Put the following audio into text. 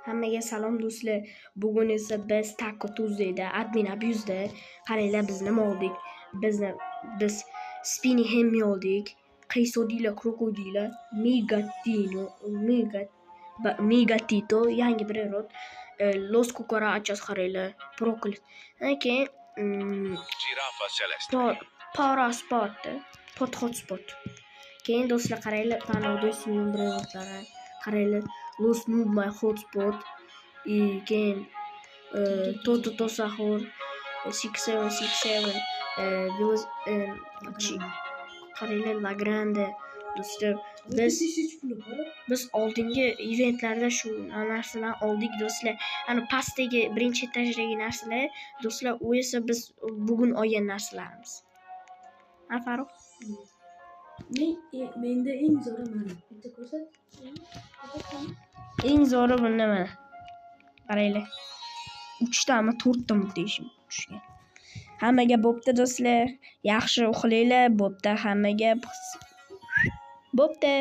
Hammaga salom do'stlar. Bugun esa biz Taco Tuesday'da admin abuzda qaranglar biz nima oldik? Biz Spinny Hammy oldik. Qaysodiylar, krokodiylar, Megatito, yangi bir rot, Los Cucarachas qaranglar, brokoli. Keyin Parasport, Hotspot. Keyin do'stlar qaranglar, tanlovda ismning bir rotlari. Qaranglar, Los Noob My Hotspot, keyin Toto Sahur, 6767, qaranglar La Grande. Do'stlar, biz oldingi eventlarda shu narsalarni oldik do'stlar. Ana pastdagi birinchi etajdagi narsalar do'stlar, u esa biz bugun olgan narsalarimiz. Ha Farruh? Menda eng zo'ri mana. Bitta ko'rsat. Eng zo'ri bunda mana. Qaranglar. 3 tami 4 tami deyishim tushgan. Hammaga bo'pti do'stlar. Yaxshi uxlanglar, bo'pti hammaga. Bo'pti.